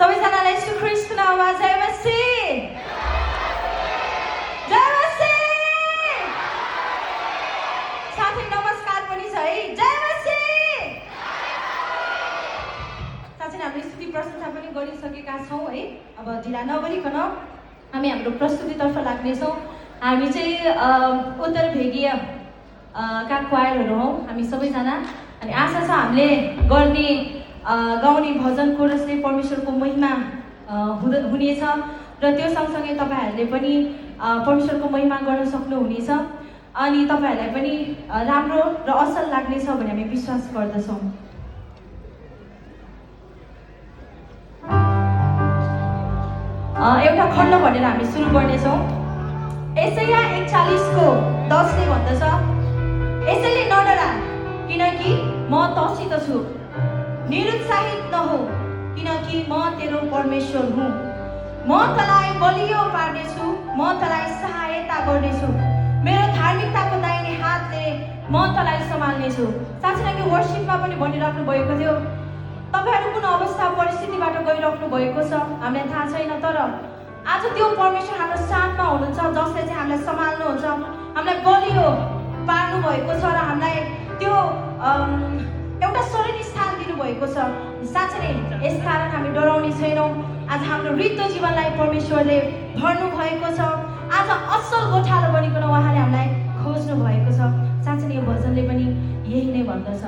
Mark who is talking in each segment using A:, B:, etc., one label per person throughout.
A: सबैजनालाई यीशु ख्रीष्टको नाममा जय मसीह। जय मसीह। साथै नमस्कार पनि छ है। जय मसीह। साथै हामीले स्तुति प्रशंसा पनि गरिसकेका छौँ है। अब ढिला नगरिकन हामी हाम्रो प्रस्तुतितर्फ लाग्नेछौँ। हामी चाहिँ उत्तर भेगीय का क्वायरहरू हौँ हामी सबैजना। अनि आशा छ हामीले गर्ने गाउने भजन कोरसले परमेश्वरको महिमा हुनेछ र त्यो सँगसँगै तपाईँहरूले पनि परमेश्वरको महिमा गर्न सक्नुहुनेछ अनि तपाईँहरूलाई पनि राम्रो र असल लाग्नेछ भन्ने हामी विश्वास गर्दछौँ। एउटा खण्ड भनेर हामी सुरु गर्नेछौँ। यसाया 41:10ले भन्दछ, यसैले नडरा किनकि म तसित छु, निरुत्साहित नहो किनकि म तेरो परमेश्वर हुँ। म तँलाई बलियो पार्नेछु, म तँलाई सहायता गर्नेछु, मेरो धार्मिकताको दाहिने हातले म तँलाई सम्हाल्नेछु। साथै कि वर्शिपमा पनि भनिराख्नु भएको थियो, तपाईँहरू कुन अवस्था परिस्थितिबाट गइराख्नु भएको छ हामीलाई थाहा छैन, तर आज त्यो परमेश्वर हाम्रो साथमा हुनुहुन्छ जसले चाहिँ हामीलाई सम्हाल्नुहुन्छ, हामीलाई बलियो पार्नु भएको छ र हामीलाई त्यो एउटा शरीर स्थान दिनुभएको छ। साँच्चै नै यसकारण हामी डराउने छैनौँ। आज हाम्रो रित्त जीवनलाई परमेश्वरले भर्नु भएको छ। आज असल गोठालो बनिकन उहाँले हामीलाई खोज्नु भएको छ। साँच्चै नै यो भजनले पनि यही नै भन्दछ।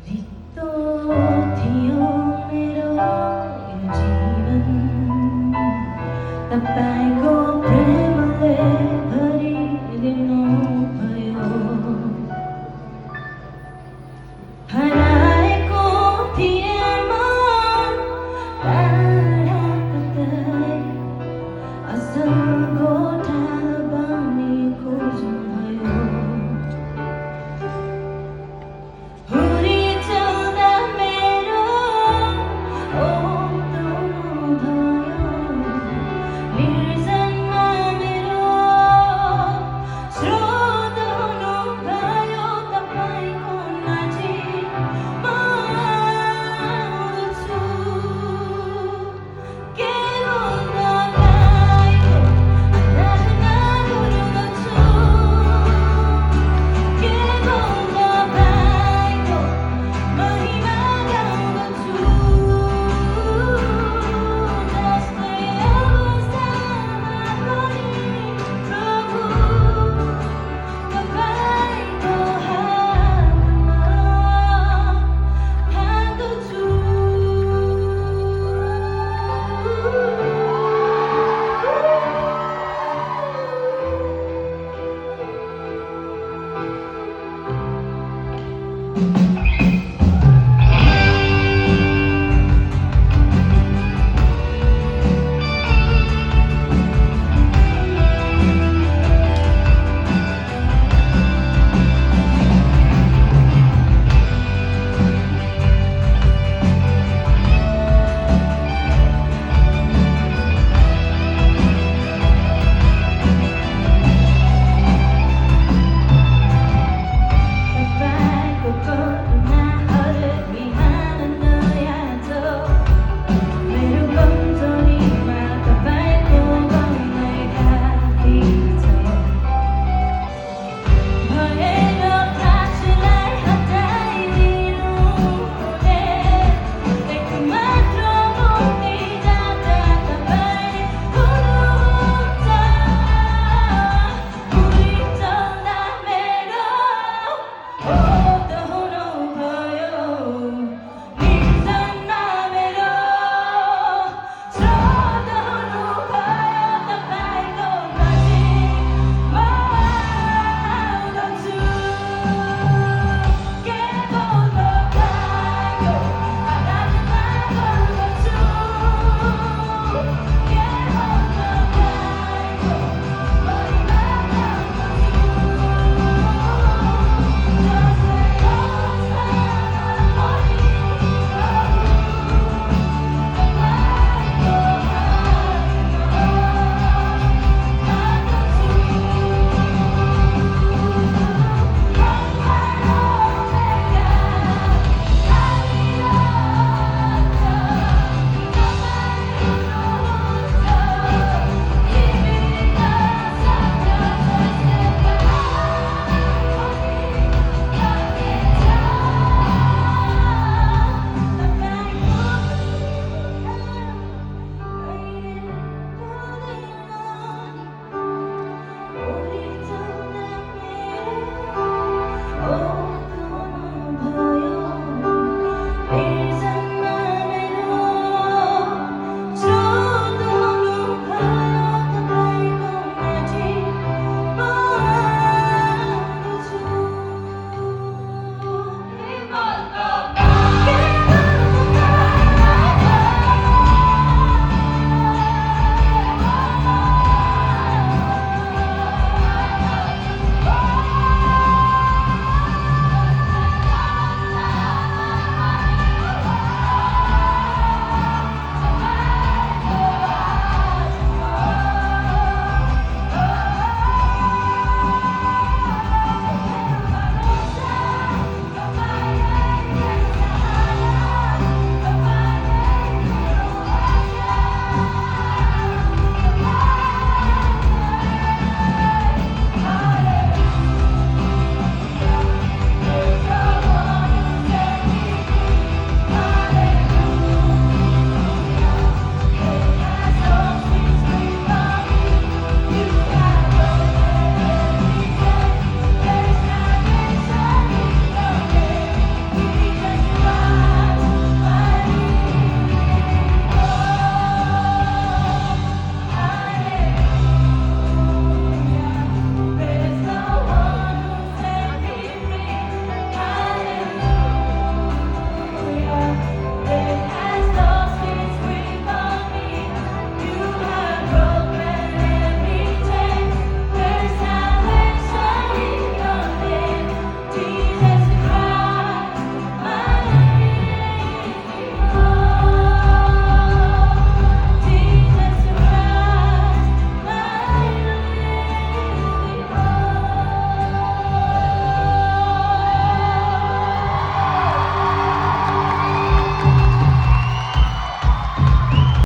A: रित्तो थियो मेरो जीवन, तपाईँको प्रेमले भरिदिनु भयो। हराएको थिएँ म टाढा कतै, असल गोठालो बनी खोज्नुभयो। हुरी चल्दा मेरो ओतोनो भयो, निर्जनमा मेरो स्रोत हुनुभयो। तपाईँको नजिक म आउँछु, केवल तपाईँको आराधना गर्दछु, केवल तपाईँको महिमा गाउँदछु। जस्तै अवस्थामा पनि प्रभु तपाईँको हातमा थाम्दछु।